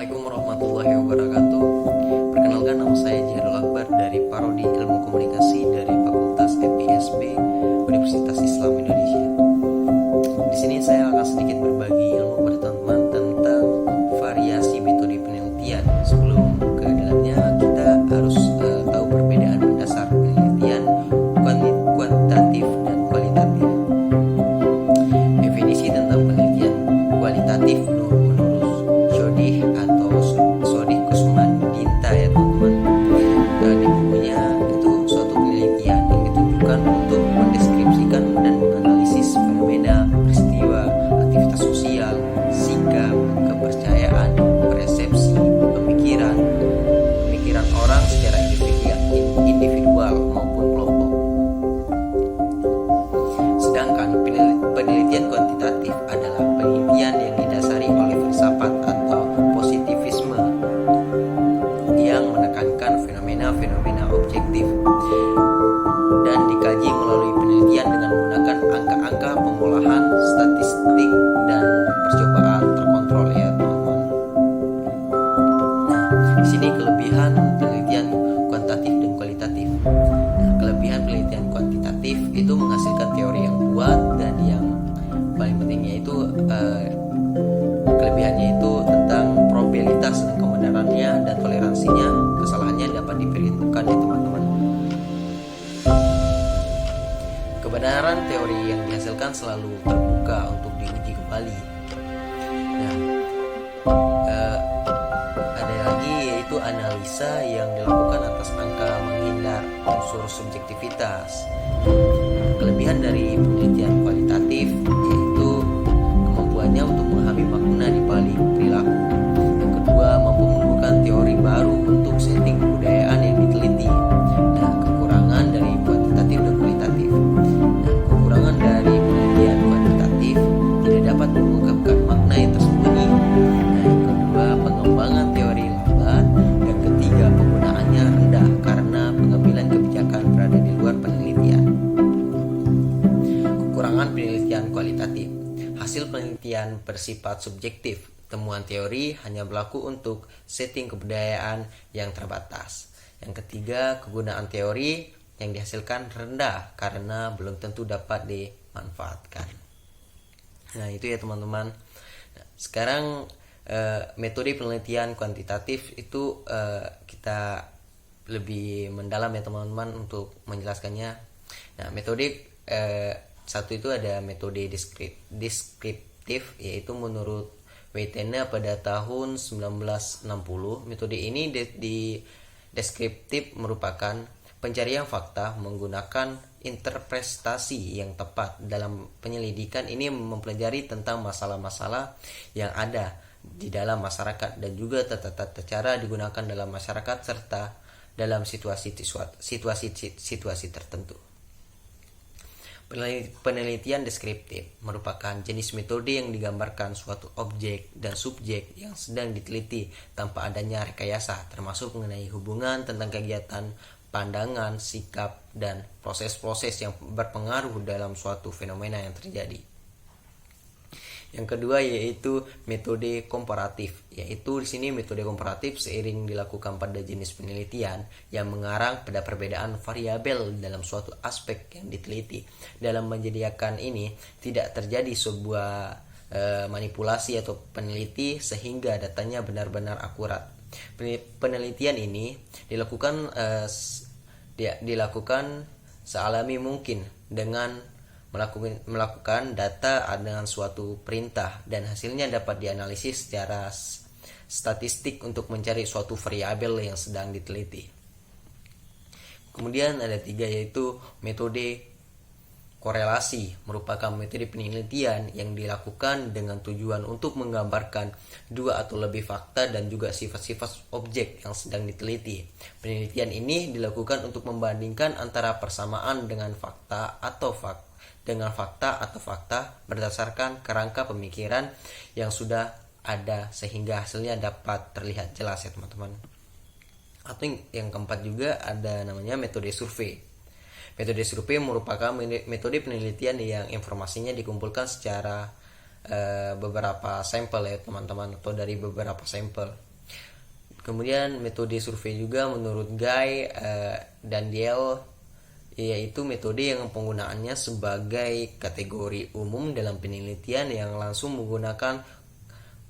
Assalamualaikum warahmatullahi wabarakatuh. Perkenalkan, nama saya Jahrul Akbar dari Prodi Ilmu Komunikasi dari Fakultas FISB Universitas Islam Indonesia. Di sini saya akan sedikit berbagi ilmu pada teman-teman tentang variasi metode penelitian. Sebelum ke dalamnya, kita harus tahu perbedaan mendasar penelitian kuantitatif dan kualitatif. Definisi tentang penelitian kualitatif di bukunya itu suatu penelitian yang ditujukan untuk mendeskripsikan dan menganalisis fenomena, peristiwa, aktivitas sosial, sikap, kepercayaan, persepsi, pemikiran orang secara individual maupun kelompok. Sedangkan penelitian kuantitatif adalah penelitian yang didasari oleh filsafat atau positivisme yang menekankan fenomena objektif dan dikaji melalui penelitian dengan menggunakan angka-angka pengolahan statistik dan percobaan terkontrol, ya teman-teman. Nah, di sini kelebihan penelitian kuantitatif dan kualitatif. Nah, kelebihan penelitian kuantitatif itu menghasilkan teori yang kuat, dan yang paling pentingnya itu kelebihannya itu tentang probabilitas dan kebenarannya dan toleransinya kesalahannya dapat diperhitungkan, ya teman-teman. Kebenaran teori yang dihasilkan selalu terbuka untuk diuji kembali. Nah, ada lagi yaitu analisa yang dilakukan atas angka menghindar unsur subjektivitas. Kelebihan dari penelitian kualitatif yaitu kemampuannya untuk memahami makna di balik perilaku. Yang kedua, mampu menemukan teori baru untuk setting kebudayaan yang diteliti. Nah, kekurangan dari kuantitatif dan kualitatif. Nah, kekurangan dari penelitian kuantitatif tidak dapat mengungkapkan makna yang tersembunyi. Nah, yang kedua, pengembangan teori lambat. Yang ketiga, penggunaannya rendah karena pengambilan kebijakan berada di luar penelitian. Kekurangan penelitian kualitatif. Hasil penelitian bersifat subjektif. Temuan teori hanya berlaku untuk setting kebudayaan yang terbatas. Yang ketiga, kegunaan teori yang dihasilkan rendah karena belum tentu dapat dimanfaatkan. Nah, itu ya teman-teman. Nah, sekarang metode penelitian kuantitatif itu kita lebih mendalam, ya teman-teman, untuk menjelaskannya. Nah, metode satu itu ada metode deskriptif, yaitu menurut Weitena pada tahun 1960. Metode ini deskriptif merupakan pencarian fakta menggunakan interpretasi yang tepat. Dalam penyelidikan ini mempelajari tentang masalah-masalah yang ada di dalam masyarakat dan juga tata cara digunakan dalam masyarakat serta dalam situasi tertentu. Penelitian deskriptif merupakan jenis metode yang digambarkan suatu objek dan subjek yang sedang diteliti tanpa adanya rekayasa, termasuk mengenai hubungan tentang kegiatan, pandangan, sikap, dan proses-proses yang berpengaruh dalam suatu fenomena yang terjadi. Yang kedua yaitu metode komparatif, yaitu di sini metode komparatif seiring dilakukan pada jenis penelitian yang mengarah pada perbedaan variabel dalam suatu aspek yang diteliti. Dalam menyediakan ini tidak terjadi sebuah manipulasi atau peneliti sehingga datanya benar-benar akurat. Penelitian ini dilakukan sealami mungkin dengan melakukan data dengan suatu perintah, dan hasilnya dapat dianalisis secara statistik untuk mencari suatu variabel yang sedang diteliti. Kemudian ada tiga, yaitu metode korelasi, merupakan metode penelitian yang dilakukan dengan tujuan untuk menggambarkan dua atau lebih fakta dan juga sifat-sifat objek yang sedang diteliti. Penelitian ini dilakukan untuk membandingkan antara persamaan dengan fakta atau fakta berdasarkan kerangka pemikiran yang sudah ada sehingga hasilnya dapat terlihat jelas, ya teman-teman. Atau yang keempat juga ada namanya metode survei. Metode survei merupakan metode penelitian yang informasinya dikumpulkan secara beberapa sampel, ya teman-teman, atau dari beberapa sampel. Kemudian metode survei juga menurut Guy dan Diel, yaitu metode yang penggunaannya sebagai kategori umum dalam penelitian yang langsung menggunakan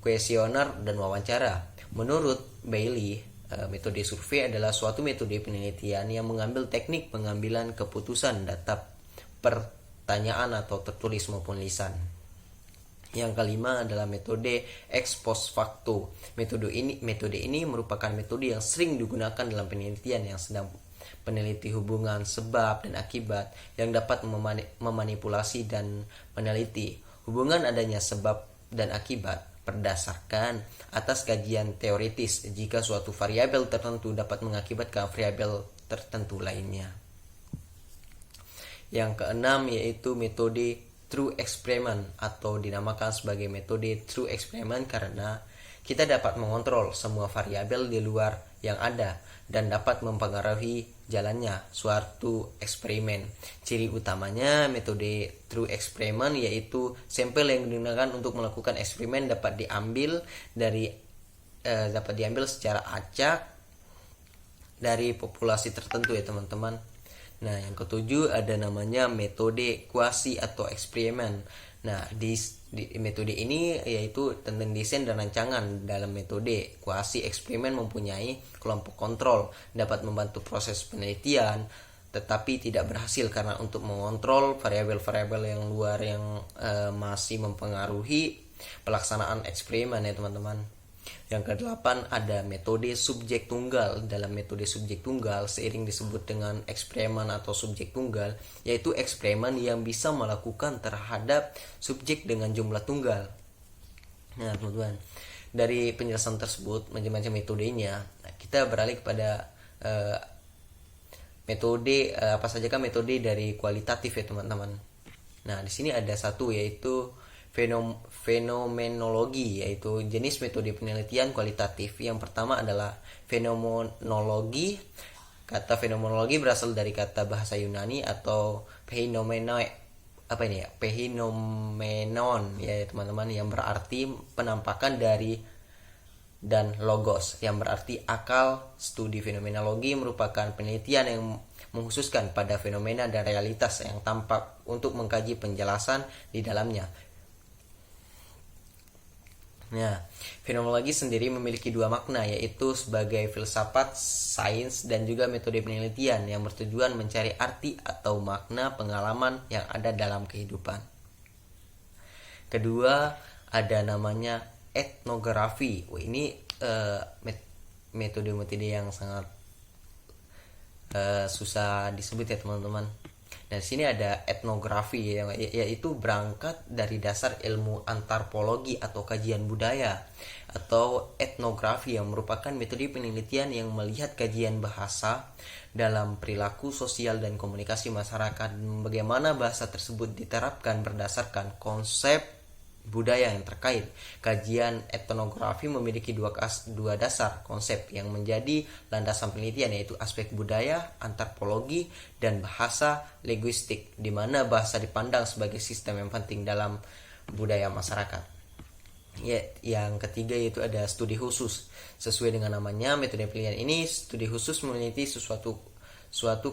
kuesioner dan wawancara. Menurut Bailey, metode survei adalah suatu metode penelitian yang mengambil teknik pengambilan keputusan data pertanyaan atau tertulis maupun lisan. Yang kelima adalah metode ex post facto. Metode ini merupakan metode yang sering digunakan dalam penelitian yang sedang peneliti hubungan sebab dan akibat yang dapat memanipulasi dan meneliti hubungan adanya sebab dan akibat berdasarkan atas kajian teoritis jika suatu variabel tertentu dapat mengakibatkan variabel tertentu lainnya. Yang keenam yaitu metode true experiment atau dinamakan sebagai metode true experiment karena kita dapat mengontrol semua variabel di luar yang ada dan dapat mempengaruhi jalannya suatu eksperimen. Ciri utamanya metode true experiment yaitu sampel yang digunakan untuk melakukan eksperimen dapat diambil secara acak dari populasi tertentu ya teman-teman. Nah, yang ketujuh ada namanya metode kuasi atau eksperimen. Nah, di metode ini yaitu tentang desain dan rancangan. Dalam metode kuasi eksperimen mempunyai kelompok kontrol, dapat membantu proses penelitian, tetapi tidak berhasil karena untuk mengontrol variabel-variabel yang luar yang masih mempengaruhi pelaksanaan eksperimen ya teman-teman. Yang kedelapan ada metode subjek tunggal. Dalam metode subjek tunggal seiring disebut dengan eksperimen atau subjek tunggal, yaitu eksperimen yang bisa melakukan terhadap subjek dengan jumlah tunggal. Nah teman-teman, dari penjelasan tersebut macam-macam metodenya, kita beralih kepada metode apa saja kan metode dari kualitatif ya teman-teman. Nah di sini ada satu yaitu fenomenologi, yaitu jenis metode penelitian kualitatif. Yang pertama adalah fenomenologi. Kata fenomenologi berasal dari kata bahasa Yunani atau phenomenon ya teman-teman, yang berarti penampakan dari dan logos yang berarti akal. Studi fenomenologi merupakan penelitian yang mengkhususkan pada fenomena dan realitas yang tampak untuk mengkaji penjelasan di dalamnya. Nah, fenomenologi sendiri memiliki dua makna, yaitu sebagai filsafat, sains, dan juga metode penelitian yang bertujuan mencari arti atau makna pengalaman yang ada dalam kehidupan. Kedua, ada namanya etnografi. Ini metode-metode yang sangat susah disebut ya teman-teman. Nah, di sini ada etnografi yaitu berangkat dari dasar ilmu antropologi atau kajian budaya, atau etnografi yang merupakan metode penelitian yang melihat kajian bahasa dalam perilaku sosial dan komunikasi masyarakat, bagaimana bahasa tersebut diterapkan berdasarkan konsep budaya yang terkait. Kajian etnografi memiliki dua dasar konsep yang menjadi landasan penelitian, yaitu aspek budaya, antropologi, dan bahasa linguistik, di mana bahasa dipandang sebagai sistem yang penting dalam budaya masyarakat. Yang ketiga yaitu ada studi khusus. Sesuai dengan namanya, metode penelitian ini studi khusus meneliti suatu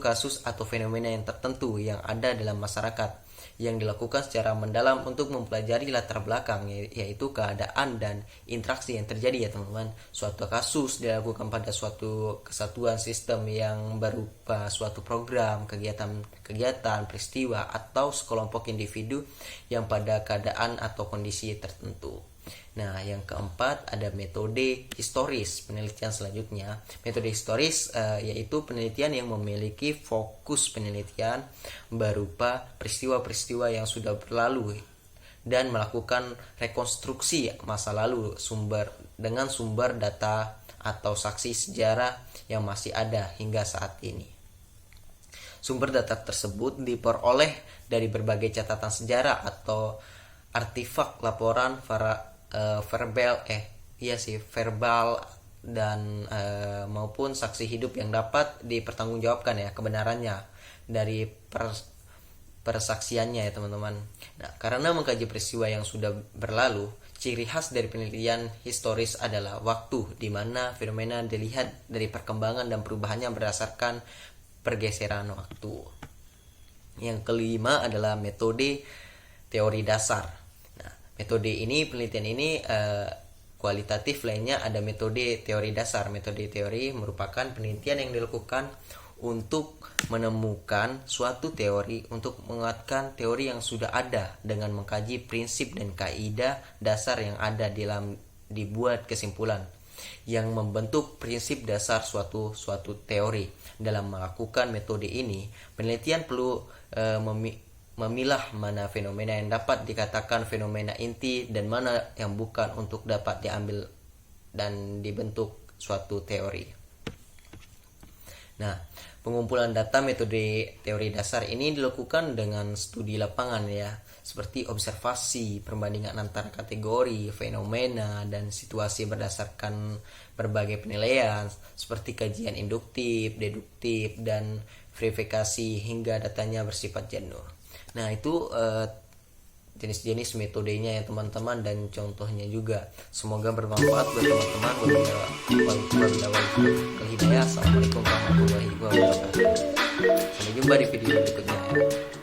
kasus atau fenomena yang tertentu yang ada dalam masyarakat, yang dilakukan secara mendalam untuk mempelajari latar belakang, yaitu keadaan dan interaksi yang terjadi ya teman-teman. Suatu kasus dilakukan pada suatu kesatuan sistem yang berupa suatu program, kegiatan, peristiwa, atau sekelompok individu yang pada keadaan atau kondisi tertentu. Nah, yang keempat ada metode historis. Penelitian selanjutnya, metode historis yaitu penelitian yang memiliki fokus penelitian berupa peristiwa-peristiwa yang sudah berlalu dan melakukan rekonstruksi masa lalu dengan sumber data atau saksi sejarah yang masih ada hingga saat ini. Sumber data tersebut diperoleh dari berbagai catatan sejarah atau artefak laporan verbal dan maupun saksi hidup yang dapat dipertanggungjawabkan ya kebenarannya dari persaksiannya ya teman-teman. Nah, karena mengkaji peristiwa yang sudah berlalu, Ciri khas dari penelitian historis adalah waktu, di mana fenomena dilihat dari perkembangan dan perubahannya berdasarkan pergeseran waktu. Yang kelima adalah metode teori dasar. Nah, metode ini, penelitian ini kualitatif lainnya ada metode teori dasar. Metode teori merupakan penelitian yang dilakukan untuk menemukan suatu teori untuk menguatkan teori yang sudah ada dengan mengkaji prinsip dan kaidah dasar yang ada dalam dibuat kesimpulan yang membentuk prinsip dasar suatu teori. Dalam melakukan metode ini, penelitian perlu memilah mana fenomena yang dapat dikatakan fenomena inti dan mana yang bukan untuk dapat diambil dan dibentuk suatu teori. Nah, pengumpulan data metode teori dasar ini dilakukan dengan studi lapangan ya, seperti observasi, perbandingan antara kategori, fenomena, dan situasi berdasarkan berbagai penilaian, seperti kajian induktif, deduktif, dan verifikasi hingga datanya bersifat jenuh. Nah, itu jenis-jenis metodenya ya teman-teman, dan contohnya juga. Semoga bermanfaat buat teman-teman. Wabillahi hidayah. Assalamualaikum warahmatullahi wabarakatuh. Sampai jumpa di video berikutnya ya.